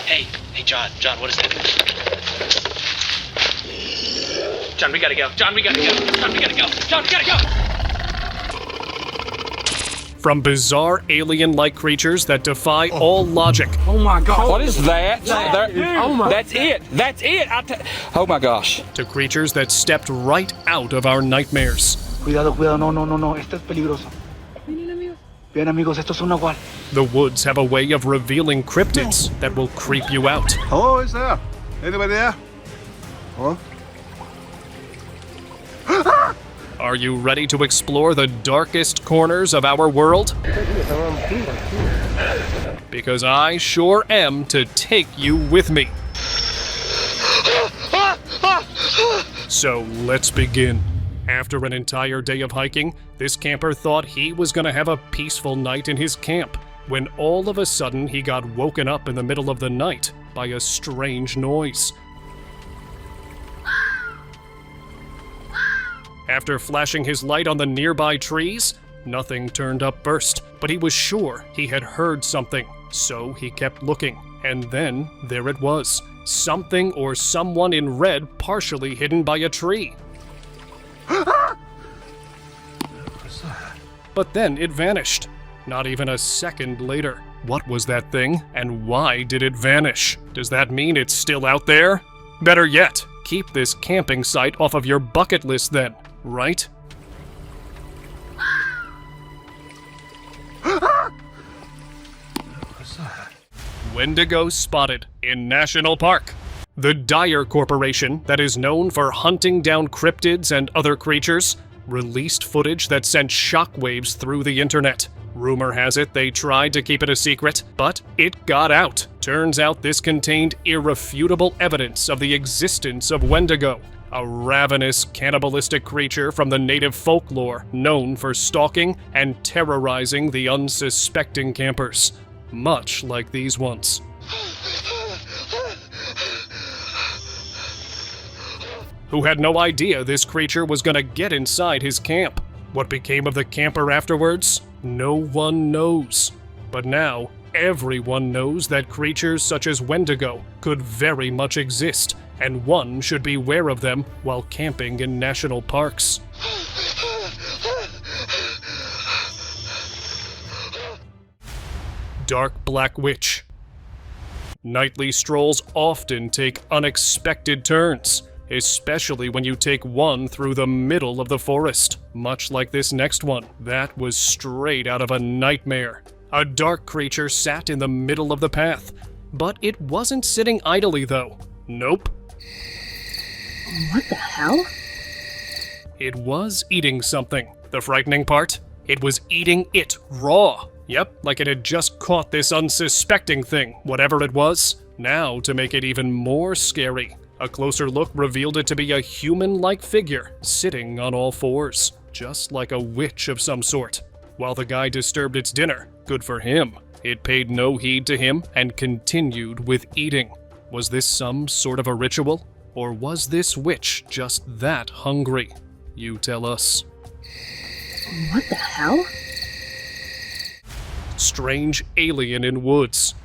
Hey, John, what is that? John, we gotta go. John, we gotta go. From bizarre alien-like creatures that defy all logic. Oh my God. What is that? That's it. Oh my gosh. To creatures that stepped right out of our nightmares. Cuidado, no. Esto es peligroso. Bien, amigos, esto es un nahual. The woods have a way of revealing cryptids that will creep you out. Oh, is there? Anybody there? Huh? Are you ready to explore the darkest corners of our world? Because I sure am to take you with me. So let's begin. After an entire day of hiking, this camper thought he was gonna have a peaceful night in his camp, when all of a sudden he got woken up in the middle of the night by a strange noise. After flashing his light on the nearby trees, nothing turned up first, but he was sure he had heard something, so he kept looking. And then, there it was, something or someone in red partially hidden by a tree. But then it vanished, not even a second later. What was that thing, and why did it vanish? Does that mean it's still out there? Better yet, keep this camping site off of your bucket list then, right? Wendigo spotted in National Park. The Dyer Corporation, that is known for hunting down cryptids and other creatures, released footage that sent shockwaves through the internet. Rumor has it they tried to keep it a secret, but it got out. Turns out this contained irrefutable evidence of the existence of Wendigo, a ravenous, cannibalistic creature from the native folklore known for stalking and terrorizing the unsuspecting campers, much like these ones. Who had no idea this creature was gonna get inside his camp. What became of the camper afterwards? No one knows. But now, everyone knows that creatures such as Wendigo could very much exist, and one should beware of them while camping in national parks. Dark Black Witch. Nightly strolls often take unexpected turns, especially when you take one through the middle of the forest, much like this next one. That was straight out of a nightmare. A dark creature sat in the middle of the path, but it wasn't sitting idly though. Nope. What the hell? It was eating something. The frightening part? It was eating it raw. Yep, like it had just caught this unsuspecting thing, whatever it was. Now, to make it even more scary, a closer look revealed it to be a human-like figure, sitting on all fours, just like a witch of some sort. While the guy disturbed its dinner, good for him, it paid no heed to him and continued with eating. Was this some sort of a ritual? Or was this witch just that hungry? You tell us. What the hell? Strange alien in woods.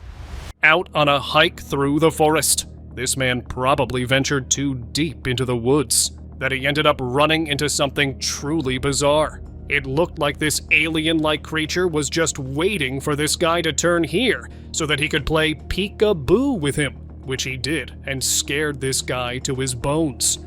Out on a hike through the forest. This man probably ventured too deep into the woods, that he ended up running into something truly bizarre. It looked like this alien-like creature was just waiting for this guy to turn here so that he could play peek-a-boo with him, which he did and scared this guy to his bones.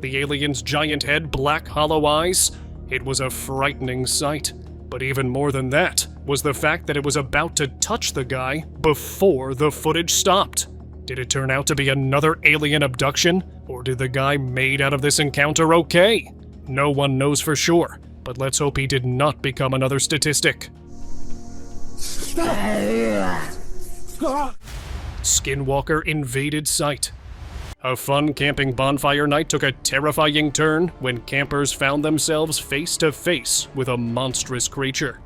The alien's giant head, black hollow eyes, it was a frightening sight. But even more than that was the fact that it was about to touch the guy before the footage stopped. Did it turn out to be another alien abduction? Or did the guy made out of this encounter okay? No one knows for sure, but let's hope he did not become another statistic. Skinwalker invaded site. A fun camping bonfire night took a terrifying turn when campers found themselves face to face with a monstrous creature.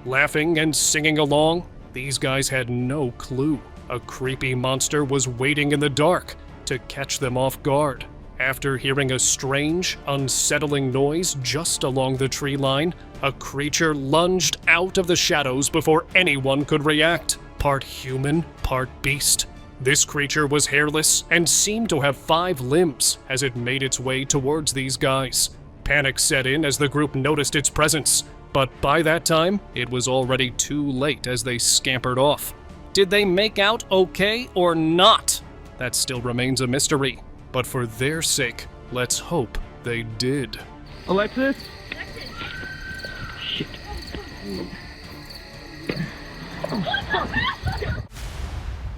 Laughing and singing along, these guys had no clue a creepy monster was waiting in the dark to catch them off guard. After hearing a strange, unsettling noise just along the tree line, a creature lunged out of the shadows before anyone could react. Part human, part beast. This creature was hairless and seemed to have 5 limbs as it made its way towards these guys. Panic set in as the group noticed its presence, but by that time, it was already too late as they scampered off. Did they make out okay or not? That still remains a mystery. But for their sake, let's hope they did. Alexis?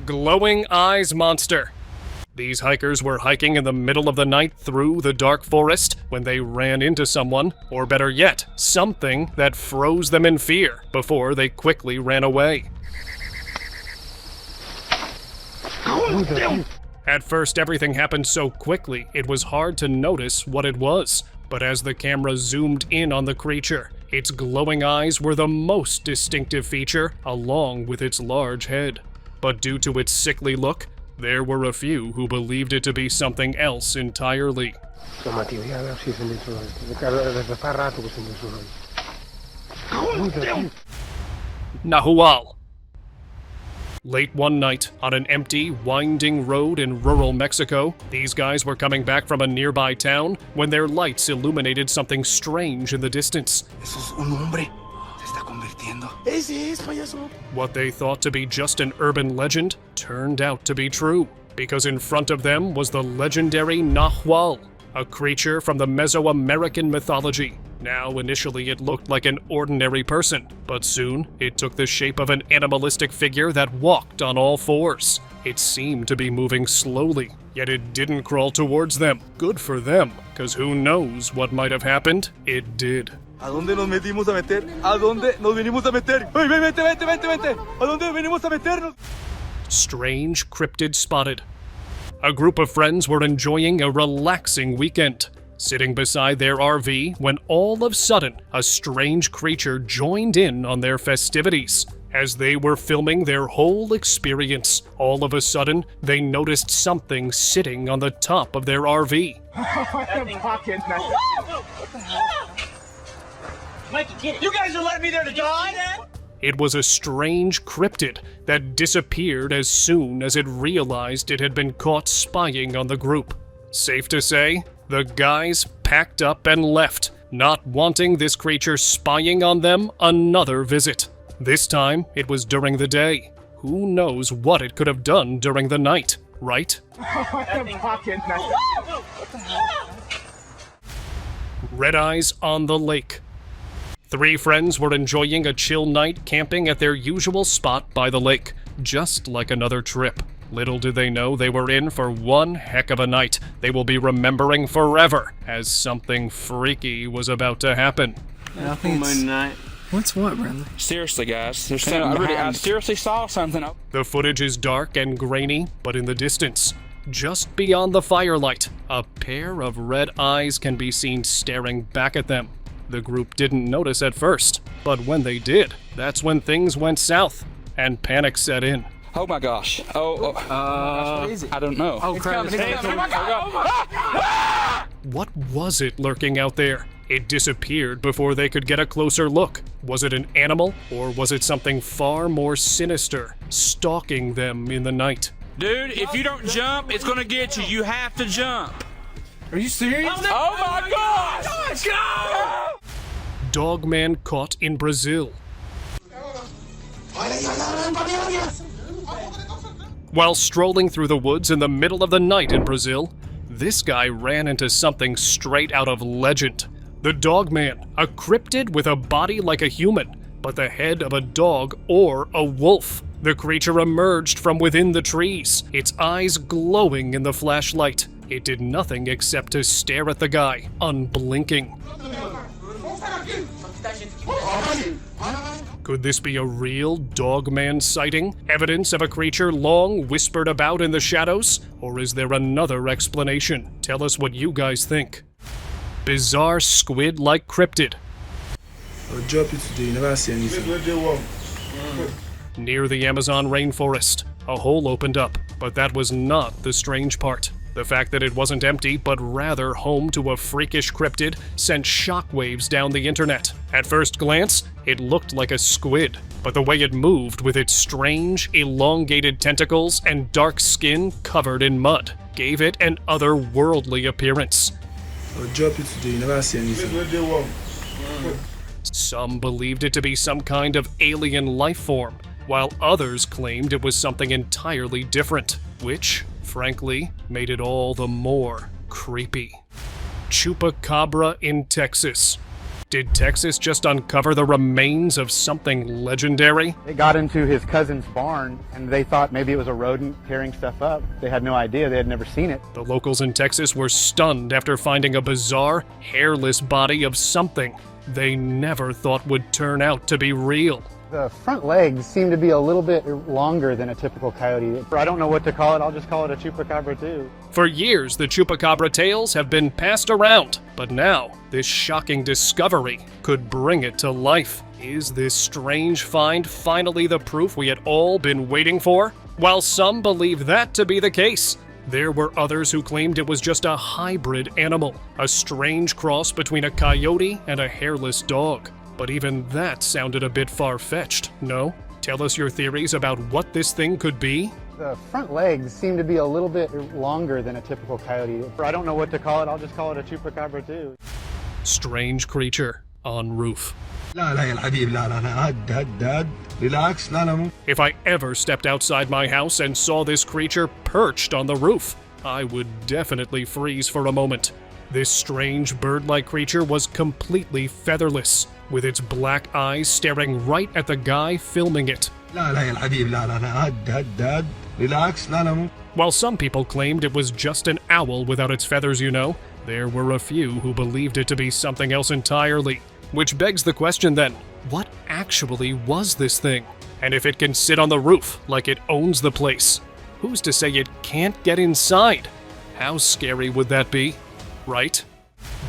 Glowing Eyes Monster. These hikers were hiking in the middle of the night through the dark forest when they ran into someone, or better yet, something that froze them in fear before they quickly ran away. At first, everything happened so quickly, it was hard to notice what it was. But as the camera zoomed in on the creature, its glowing eyes were the most distinctive feature, along with its large head. But due to its sickly look, there were a few who believed it to be something else entirely. Nahual. Late one night, on an empty, winding road in rural Mexico, these guys were coming back from a nearby town when their lights illuminated something strange in the distance. Eso es un hombre. Se está convirtiendo. Ese es, payaso. What they thought to be just an urban legend turned out to be true, because in front of them was the legendary Nahual, a creature from the Mesoamerican mythology. Now, initially it looked like an ordinary person, but soon it took the shape of an animalistic figure that walked on all fours. It seemed to be moving slowly, yet it didn't crawl towards them. Good for them, cause who knows what might have happened? It did. ¿A dónde nos metimos a meter? ¿A dónde nos venimos a meter? ¡Ey, vente! ¿A dónde venimos a meternos? Strange cryptid spotted. A group of friends were enjoying a relaxing weekend, sitting beside their RV when all of a sudden a strange creature joined in on their festivities. As they were filming their whole experience, all of a sudden they noticed something sitting on the top of their RV. Mikey, get it. You guys are letting me there to die? It was a strange cryptid that disappeared as soon as it realized it had been caught spying on the group. Safe to say, the guys packed up and left, not wanting this creature spying on them another visit. This time, it was during the day. Who knows what it could have done during the night, right? Red Eyes on the Lake. 3 friends were enjoying a chill night camping at their usual spot by the lake, just like another trip. Little did they know they were in for one heck of a night they will be remembering forever, as something freaky was about to happen. I think it's... What's what, Bradley? Seriously, guys, there's something I seriously saw something. The footage is dark and grainy, but in the distance, just beyond the firelight, a pair of red eyes can be seen staring back at them. The group didn't notice at first, but when they did, that's when things went south, and panic set in. Oh my gosh. I don't know. Oh, crap. What was it lurking out there? It disappeared before they could get a closer look. Was it an animal, or was it something far more sinister, stalking them in the night? Dude, if you don't jump, it's gonna get you. You have to jump. Are you serious? Oh my gosh! Go! Dogman caught in Brazil. While strolling through the woods in the middle of the night in Brazil, this guy ran into something straight out of legend. The Dogman, a cryptid with a body like a human, but the head of a dog or a wolf. The creature emerged from within the trees, its eyes glowing in the flashlight. It did nothing except to stare at the guy, unblinking. Could this be a real Dogman sighting? Evidence of a creature long whispered about in the shadows? Or is there another explanation? Tell us what you guys think. Bizarre squid-like cryptid. I'll drop it today. You never see anything. Near the Amazon rainforest, a hole opened up, but that was not the strange part. The fact that it wasn't empty, but rather home to a freakish cryptid, sent shockwaves down the internet. At first glance, it looked like a squid, but the way it moved with its strange, elongated tentacles and dark skin covered in mud gave it an otherworldly appearance. I'll drop it today, you never see anything. Some believed it to be some kind of alien life form, while others claimed it was something entirely different, which, frankly, made it all the more creepy. Chupacabra in Texas. Did Texas just uncover the remains of something legendary? They got into his cousin's barn, and they thought maybe it was a rodent tearing stuff up. They had no idea. They had never seen it. The locals in Texas were stunned after finding a bizarre, hairless body of something they never thought would turn out to be real. The front legs seem to be a little bit longer than a typical coyote. I don't know what to call it. I'll just call it a chupacabra too. For years, the chupacabra tales have been passed around, but now this shocking discovery could bring it to life. Is this strange find finally the proof we had all been waiting for? While some believe that to be the case, there were others who claimed it was just a hybrid animal, a strange cross between a coyote and a hairless dog. But even that sounded a bit far-fetched, no? Tell us your theories about what this thing could be? The front legs seem to be a little bit longer than a typical coyote. I don't know what to call it. I'll just call it a chupacabra too. Strange creature on roof. If I ever stepped outside my house and saw this creature perched on the roof, I would definitely freeze for a moment. This strange bird-like creature was completely featherless, with its black eyes staring right at the guy filming it. While some people claimed it was just an owl without its feathers, you know, there were a few who believed it to be something else entirely. Which begs the question then, what actually was this thing? And if it can sit on the roof like it owns the place, who's to say it can't get inside? How scary would that be? Right?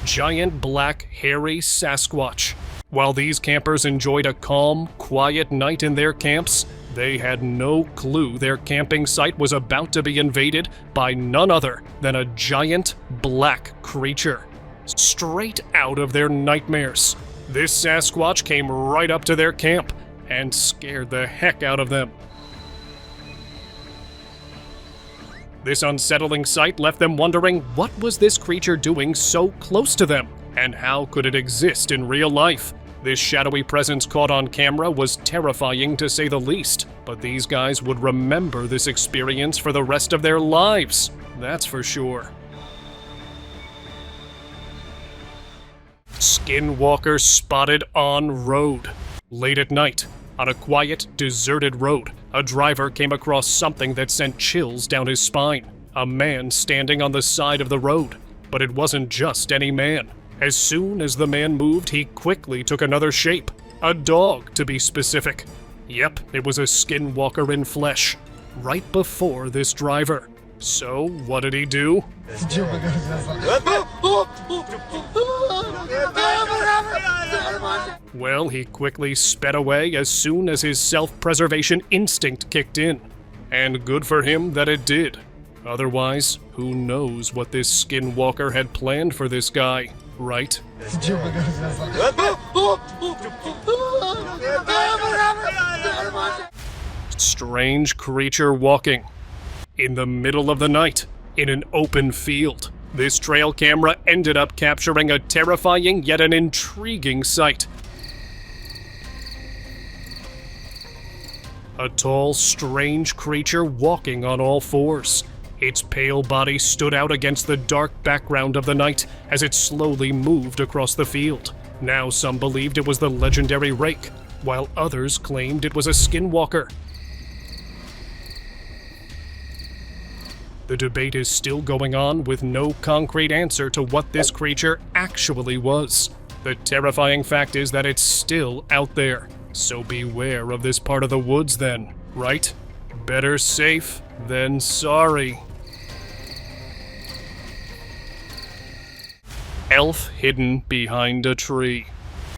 Giant black hairy Sasquatch. While these campers enjoyed a calm, quiet night in their camps, they had no clue their camping site was about to be invaded by none other than a giant black creature. Straight out of their nightmares, this Sasquatch came right up to their camp and scared the heck out of them. This unsettling sight left them wondering what was this creature doing so close to them, and how could it exist in real life? This shadowy presence caught on camera was terrifying to say the least, but these guys would remember this experience for the rest of their lives, that's for sure. Skinwalker spotted on road. Late at night, on a quiet, deserted road, a driver came across something that sent chills down his spine. A man standing on the side of the road. But it wasn't just any man. As soon as the man moved, he quickly took another shape. A dog, to be specific. Yep, it was a skinwalker in flesh. Right before this driver. So, what did he do? Well, he quickly sped away as soon as his self-preservation instinct kicked in. And good for him that it did. Otherwise, who knows what this skinwalker had planned for this guy, right? Strange creature walking. In the middle of the night, in an open field. This trail camera ended up capturing a terrifying yet an intriguing sight. A tall, strange creature walking on all fours. Its pale body stood out against the dark background of the night as it slowly moved across the field. Now some believed it was the legendary Rake, while others claimed it was a skinwalker. The debate is still going on with no concrete answer to what this creature actually was. The terrifying fact is that it's still out there. So beware of this part of the woods then, right? Better safe than sorry. Elf hidden behind a tree.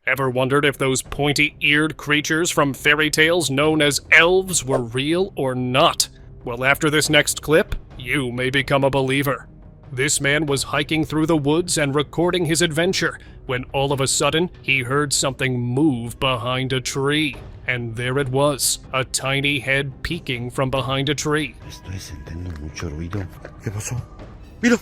Ever wondered if those pointy-eared creatures from fairy tales known as elves were real or not? Well, after this next clip, you may become a believer. This man was hiking through the woods and recording his adventure when all of a sudden he heard something move behind a tree. And there it was, a tiny head peeking from behind a tree. Estoy sintiendo mucho ruido. ¿Qué pasó? Mira.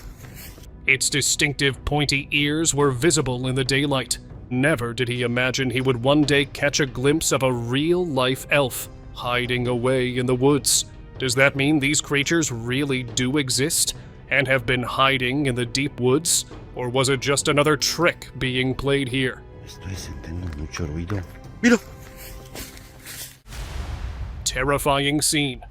Its distinctive pointy ears were visible in the daylight. Never did he imagine he would one day catch a glimpse of a real-life elf hiding away in the woods. Does that mean these creatures really do exist and have been hiding in the deep woods? Or was it just another trick being played here? Estoy sintiendo mucho ruido. Mira. Terrifying scene.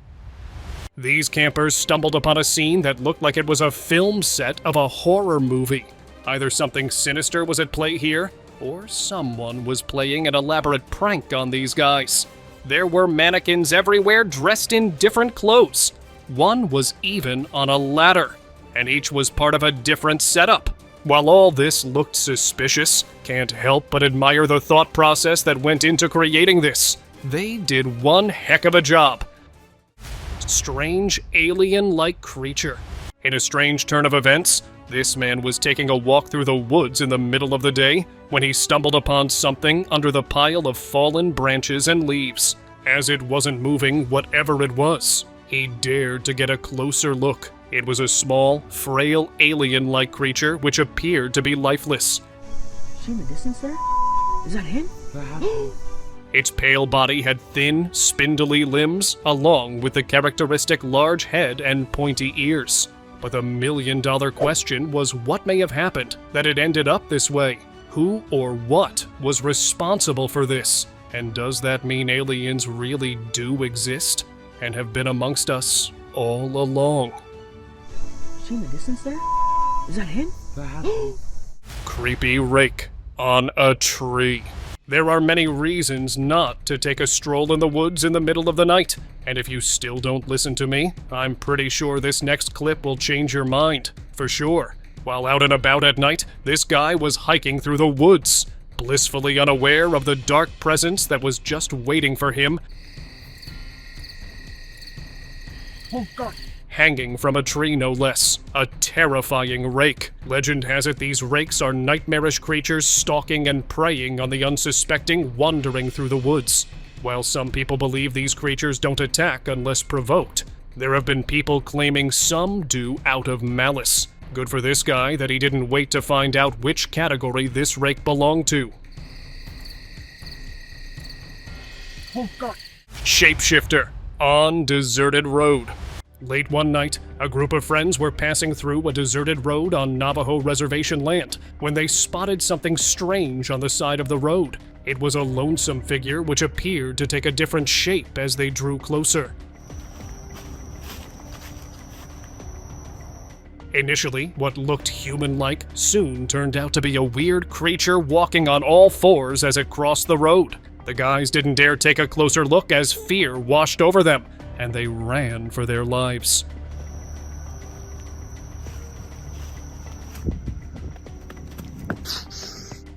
These campers stumbled upon a scene that looked like it was a film set of a horror movie. Either something sinister was at play here, or someone was playing an elaborate prank on these guys. There were mannequins everywhere dressed in different clothes. One was even on a ladder, and each was part of a different setup. While all this looked suspicious, can't help but admire the thought process that went into creating this. They did one heck of a job. Strange alien-like creature. In a strange turn of events, this man was taking a walk through the woods in the middle of the day when he stumbled upon something under the pile of fallen branches and leaves. As it wasn't moving, whatever it was, he dared to get a closer look. It was a small, frail, alien-like creature which appeared to be lifeless. See in the distance there? Is that him? Its pale body had thin, spindly limbs, along with the characteristic large head and pointy ears. But the million-dollar question was what may have happened that it ended up this way? Who or what was responsible for this? And does that mean aliens really do exist and have been amongst us all along? See in the distance there? Is that him? Creepy Rake on a tree. There are many reasons not to take a stroll in the woods in the middle of the night, and if you still don't listen to me, I'm pretty sure this next clip will change your mind, for sure. While out and about at night, this guy was hiking through the woods, blissfully unaware of the dark presence that was just waiting for him. Oh God. Hanging from a tree, no less. A terrifying rake. Legend has it these rakes are nightmarish creatures stalking and preying on the unsuspecting wandering through the woods. While some people believe these creatures don't attack unless provoked, there have been people claiming some do out of malice. Good for this guy that he didn't wait to find out which category this rake belonged to. Oh God. Shapeshifter on deserted road. Late one night, a group of friends were passing through a deserted road on Navajo reservation land when they spotted something strange on the side of the road. It was a lonesome figure which appeared to take a different shape as they drew closer. Initially, what looked human-like soon turned out to be a weird creature walking on all fours as it crossed the road. The guys didn't dare take a closer look as fear washed over them, and they ran for their lives.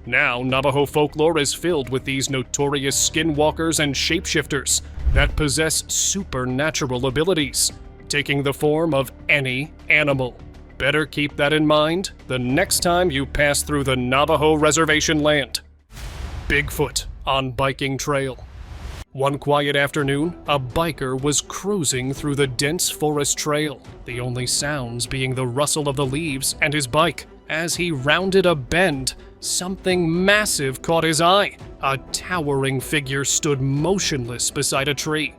Now, Navajo folklore is filled with these notorious skinwalkers and shapeshifters that possess supernatural abilities, taking the form of any animal. Better keep that in mind the next time you pass through the Navajo reservation land. Bigfoot on biking trail. One quiet afternoon, a biker was cruising through the dense forest trail, the only sounds being the rustle of the leaves and his bike. As he rounded a bend, something massive caught his eye. A towering figure stood motionless beside a tree.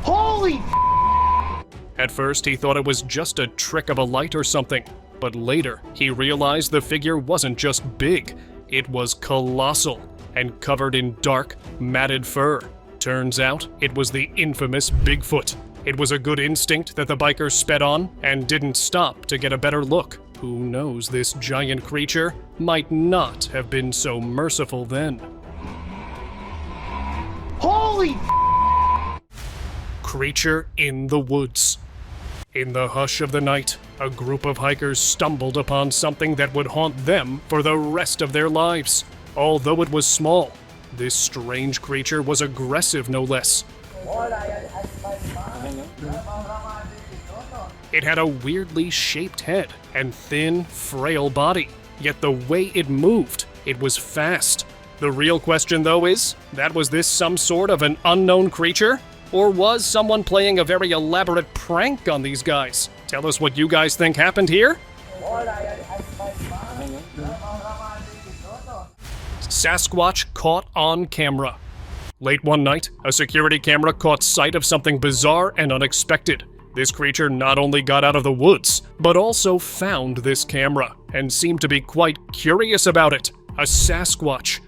Holy! At first, he thought it was just a trick of a light or something, but later, he realized the figure wasn't just big, it was colossal and covered in dark, matted fur. Turns out, it was the infamous Bigfoot. It was a good instinct that the biker sped on and didn't stop to get a better look. Who knows, this giant creature might not have been so merciful then. Holy! Creature in the woods. In the hush of the night, a group of hikers stumbled upon something that would haunt them for the rest of their lives. Although it was small, this strange creature was aggressive no less. It had a weirdly shaped head and thin, frail body. Yet the way it moved, it was fast. The real question, though, is, was this some sort of an unknown creature? Or was someone playing a very elaborate prank on these guys? Tell us what you guys think happened here. Sasquatch caught on camera. Late one night, a security camera caught sight of something bizarre and unexpected. This creature not only got out of the woods, but also found this camera, and seemed to be quite curious about it. A Sasquatch.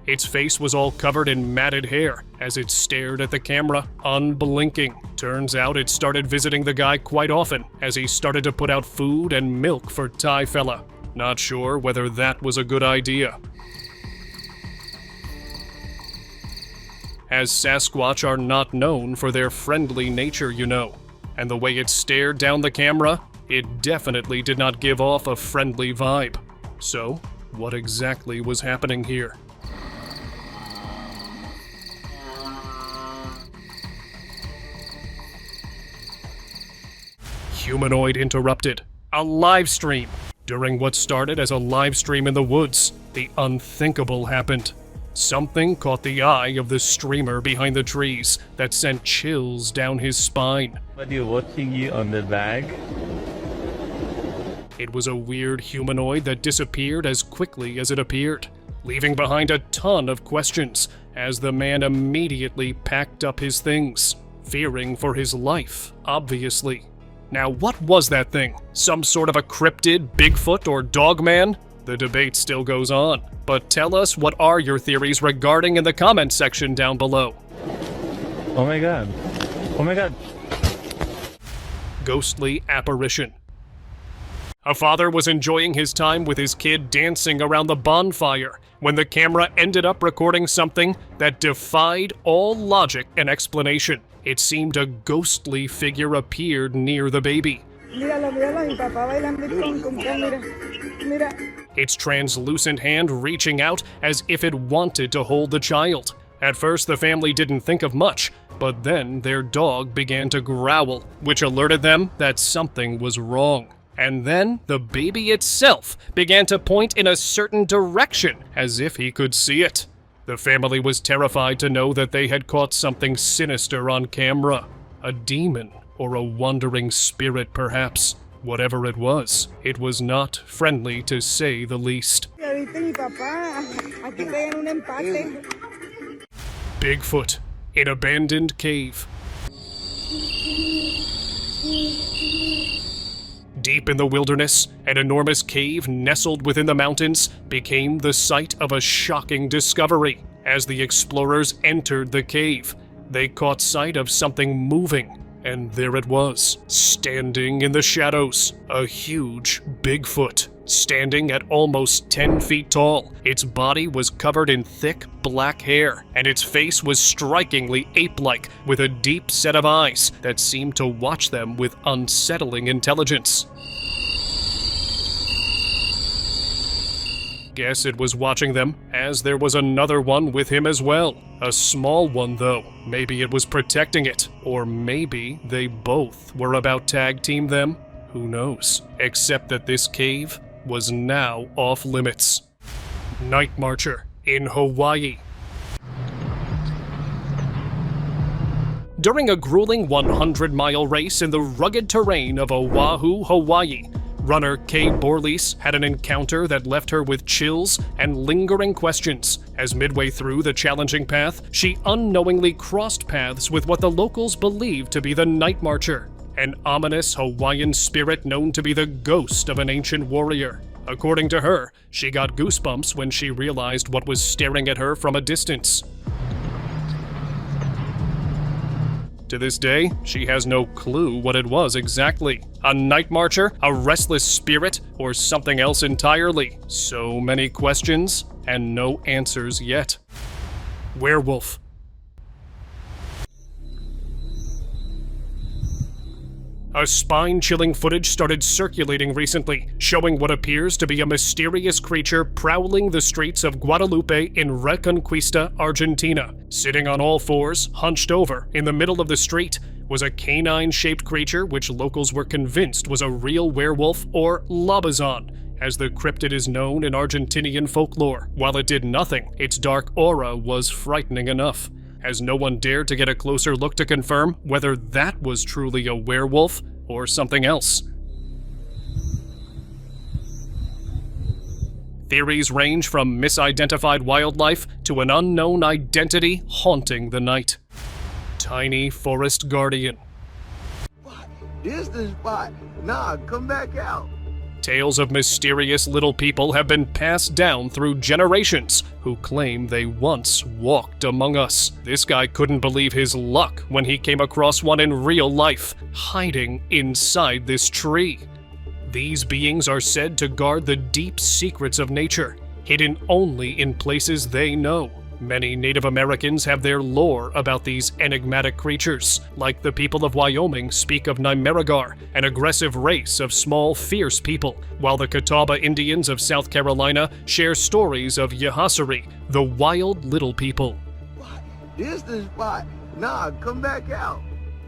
Its face was all covered in matted hair as it stared at the camera, unblinking. Turns out it started visiting the guy quite often as he started to put out food and milk for Thai fella. Not sure whether that was a good idea. As Sasquatch are not known for their friendly nature, you know. And the way it stared down the camera, it definitely did not give off a friendly vibe. So, what exactly was happening here? Humanoid interrupted. A live stream. During what started as a live stream in the woods, the unthinkable happened. Something caught the eye of the streamer behind the trees that sent chills down his spine. What are you watching you on the bag? It was a weird humanoid that disappeared as quickly as it appeared, leaving behind a ton of questions as the man immediately packed up his things, fearing for his life, obviously. Now, what was that thing? Some sort of a cryptid, Bigfoot, or dogman? The debate still goes on. But tell us, what are your theories regarding in the comments section down below? Oh my god. Oh my god. Ghostly apparition. A father was enjoying his time with his kid dancing around the bonfire when the camera ended up recording something that defied all logic and explanation. It seemed a ghostly figure appeared near the baby. Its translucent hand reaching out as if it wanted to hold the child. At first, the family didn't think of much, but then their dog began to growl, which alerted them that something was wrong. And then the baby itself began to point in a certain direction, as if he could see it. The family was terrified to know that they had caught something sinister on camera. A demon, or a wandering spirit perhaps. Whatever it was not friendly to say the least. Bigfoot, in abandoned cave. Deep in the wilderness, an enormous cave nestled within the mountains became the site of a shocking discovery. As the explorers entered the cave, they caught sight of something moving, and there it was, standing in the shadows, a huge Bigfoot, standing at almost 10 feet tall. Its body was covered in thick black hair, and its face was strikingly ape-like, with a deep set of eyes that seemed to watch them with unsettling intelligence. Guess it was watching them, as there was another one with him as well. A small one though. Maybe it was protecting it, or maybe they both were about tag team them. Who knows? Except that this cave was now off limits. Night Marcher in Hawaii. During a grueling 100-mile race in the rugged terrain of Oahu, Hawaii, runner Kay Borlees had an encounter that left her with chills and lingering questions. As midway through the challenging path, she unknowingly crossed paths with what the locals believed to be the Night Marcher, an ominous Hawaiian spirit known to be the ghost of an ancient warrior. According to her, she got goosebumps when she realized what was staring at her from a distance. To this day, she has no clue what it was exactly. A night marcher, a restless spirit, or something else entirely. So many questions, and no answers yet. Werewolf. A spine-chilling footage started circulating recently, showing what appears to be a mysterious creature prowling the streets of Guadalupe in Reconquista, Argentina. Sitting on all fours, hunched over, in the middle of the street, was a canine-shaped creature which locals were convinced was a real werewolf or lobazon, as the cryptid is known in Argentinian folklore. While it did nothing, its dark aura was frightening enough, as no one dared to get a closer look to confirm whether that was truly a werewolf or something else. Theories range from misidentified wildlife to an unknown identity haunting the night. Tiny forest guardian. This the spot. Nah, come back out. Tales of mysterious little people have been passed down through generations who claim they once walked among us. This guy couldn't believe his luck when he came across one in real life, hiding inside this tree. These beings are said to guard the deep secrets of nature, hidden only in places they know. Many Native Americans have their lore about these enigmatic creatures, like the people of Wyoming speak of Nimeragar, an aggressive race of small, fierce people, while the Catawba Indians of South Carolina share stories of Yahasari, the wild little people. This the spot. Nah, come back out.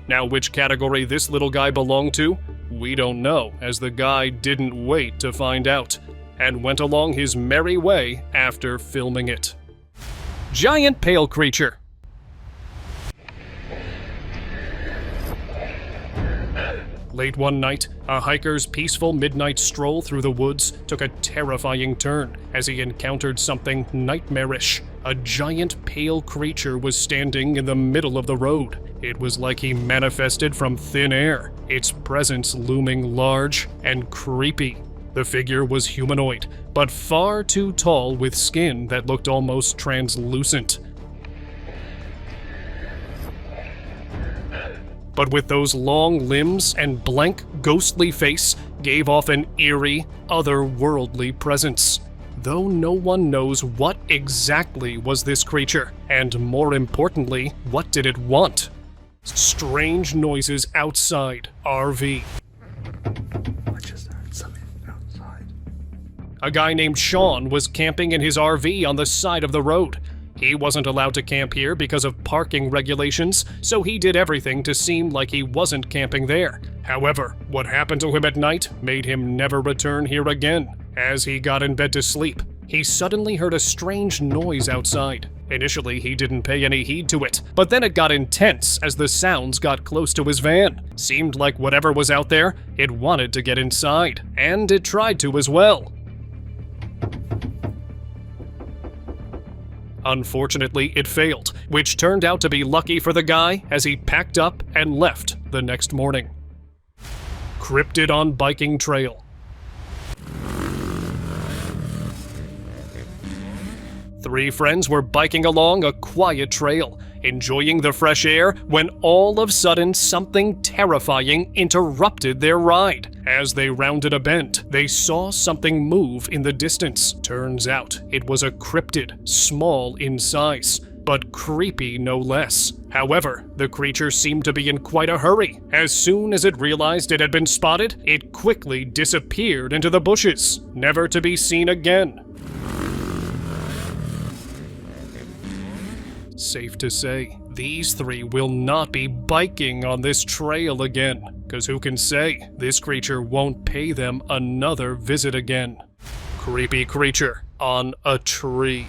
Now, which category this little guy belonged to, we don't know, as the guy didn't wait to find out, and went along his merry way after filming it. Giant pale creature. Late one night, a hiker's peaceful midnight stroll through the woods took a terrifying turn as he encountered something nightmarish. A giant pale creature was standing in the middle of the road. It was like he manifested from thin air, its presence looming large and creepy. The figure was humanoid, but far too tall with skin that looked almost translucent. But with those long limbs and blank, ghostly face, gave off an eerie, otherworldly presence. Though no one knows what exactly was this creature, and more importantly, what did it want? Strange noises outside RV. A guy named Sean was camping in his RV on the side of the road. He wasn't allowed to camp here because of parking regulations, so he did everything to seem like he wasn't camping there. However, what happened to him at night made him never return here again. As he got in bed to sleep, he suddenly heard a strange noise outside. Initially, he didn't pay any heed to it, but then it got intense as the sounds got close to his van. Seemed like whatever was out there, it wanted to get inside, and it tried to as well. Unfortunately, it failed, which turned out to be lucky for the guy as he packed up and left the next morning. Cryptid on biking trail. Three friends were biking along a quiet trail, enjoying the fresh air, when all of a sudden something terrifying interrupted their ride. As they rounded a bend, they saw something move in the distance. Turns out it was a cryptid, small in size, but creepy no less. However, the creature seemed to be in quite a hurry. As soon as it realized it had been spotted, it quickly disappeared into the bushes, never to be seen again. Safe to say, these three will not be biking on this trail again, because who can say this creature won't pay them another visit again. Creepy creature on a tree.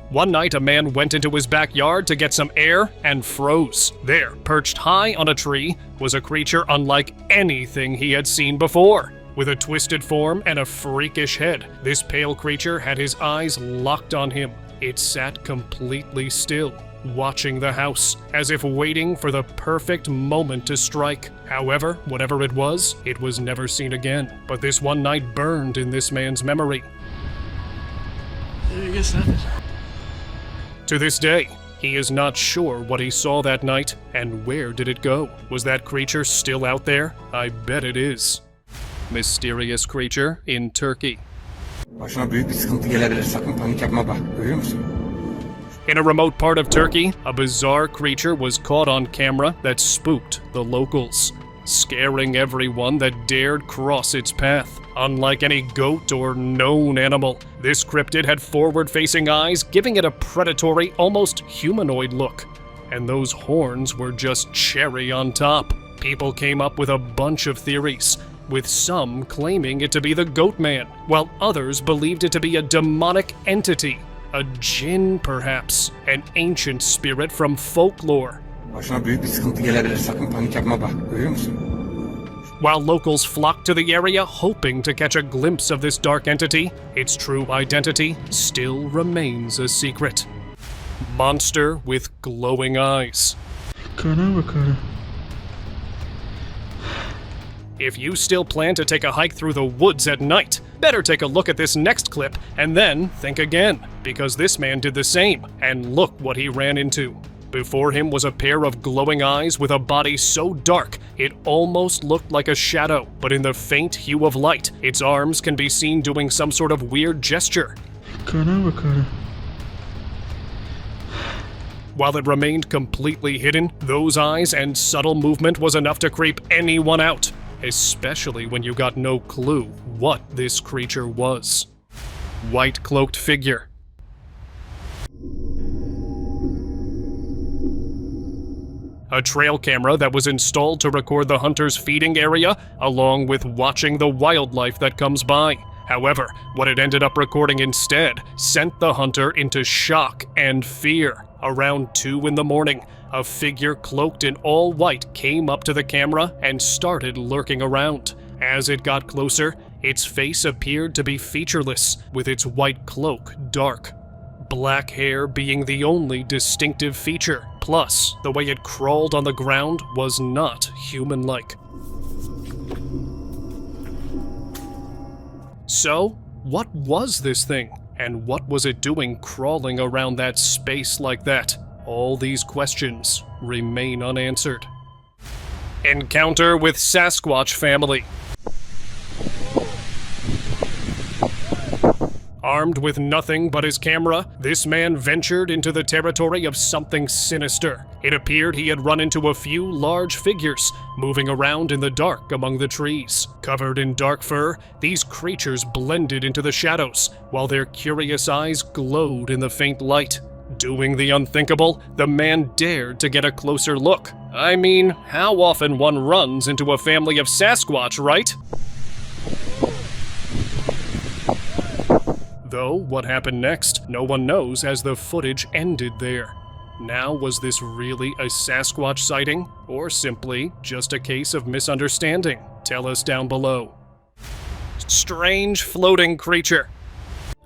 One night, a man went into his backyard to get some air and froze. There, perched high on a tree, was a creature unlike anything he had seen before. With a twisted form and a freakish head, this pale creature had his eyes locked on him. It sat completely still, watching the house, as if waiting for the perfect moment to strike. However, whatever it was never seen again. But this one night burned in this man's memory. To this day, he is not sure what he saw that night, and where did it go? Was that creature still out there? I bet it is. Mysterious creature in Turkey. Başına büyük bir sıkıntı gelebilir. Sakın panik yapma bak. Görüyor musun? In a remote part of Turkey, a bizarre creature was caught on camera that spooked the locals, scaring everyone that dared cross its path. Unlike any goat or known animal, this cryptid had forward-facing eyes, giving it a predatory, almost humanoid look. And those horns were just cherry on top. People came up with a bunch of theories, with some claiming it to be the Goat Man, while others believed it to be a demonic entity. A jinn, perhaps, an ancient spirit from folklore. While locals flocked to the area hoping to catch a glimpse of this dark entity, its true identity still remains a secret. Monster with glowing eyes. If you still plan to take a hike through the woods at night, better take a look at this next clip and then think again, because this man did the same, and look what he ran into. Before him was a pair of glowing eyes with a body so dark it almost looked like a shadow, but in the faint hue of light, its arms can be seen doing some sort of weird gesture. While it remained completely hidden, those eyes and subtle movement was enough to creep anyone out, especially when you got no clue what this creature was. White cloaked figure. A trail camera that was installed to record the hunter's feeding area, along with watching the wildlife that comes by. However, what it ended up recording instead sent the hunter into shock and fear. Around 2 in the morning, a figure cloaked in all white came up to the camera and started lurking around. As it got closer, its face appeared to be featureless, with its white cloak dark. Black hair being the only distinctive feature, plus the way it crawled on the ground was not human-like. So, what was this thing? And what was it doing crawling around that space like that? All these questions remain unanswered. Encounter with Sasquatch family. Armed with nothing but his camera, this man ventured into the territory of something sinister. It appeared he had run into a few large figures, moving around in the dark among the trees. Covered in dark fur, these creatures blended into the shadows, while their curious eyes glowed in the faint light. Doing the unthinkable, the man dared to get a closer look. I mean, how often one runs into a family of Sasquatch, right? Though, what happened next, no one knows, as the footage ended there. Now, was this really a Sasquatch sighting, or simply just a case of misunderstanding? Tell us down below. Strange floating creature.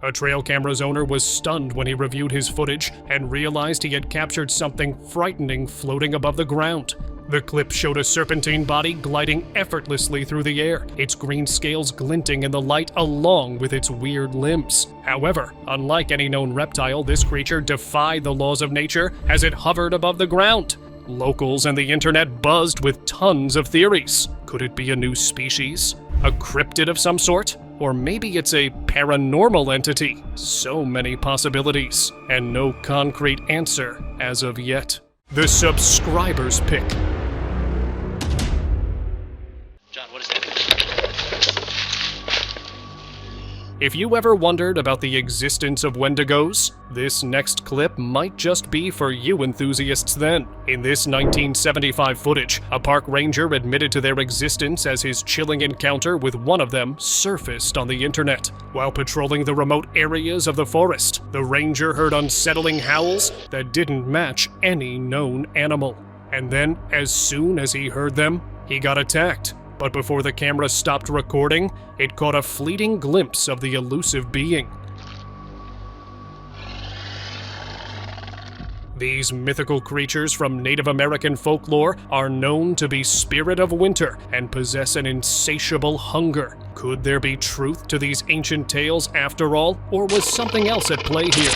A trail camera's owner was stunned when he reviewed his footage and realized he had captured something frightening floating above the ground. The clip showed a serpentine body gliding effortlessly through the air, its green scales glinting in the light along with its weird limbs. However, unlike any known reptile, this creature defied the laws of nature as it hovered above the ground. Locals and the internet buzzed with tons of theories. Could it be a new species? A cryptid of some sort? Or maybe it's a paranormal entity? So many possibilities, and no concrete answer as of yet. The subscriber's pick. John, what is that? If you ever wondered about the existence of Wendigos, this next clip might just be for you enthusiasts then. In this 1975 footage, a park ranger admitted to their existence as his chilling encounter with one of them surfaced on the internet. While patrolling the remote areas of the forest, the ranger heard unsettling howls that didn't match any known animal. And then, as soon as he heard them, he got attacked. But before the camera stopped recording, it caught a fleeting glimpse of the elusive being. These mythical creatures from Native American folklore are known to be spirit of winter and possess an insatiable hunger. Could there be truth to these ancient tales after all, or was something else at play here?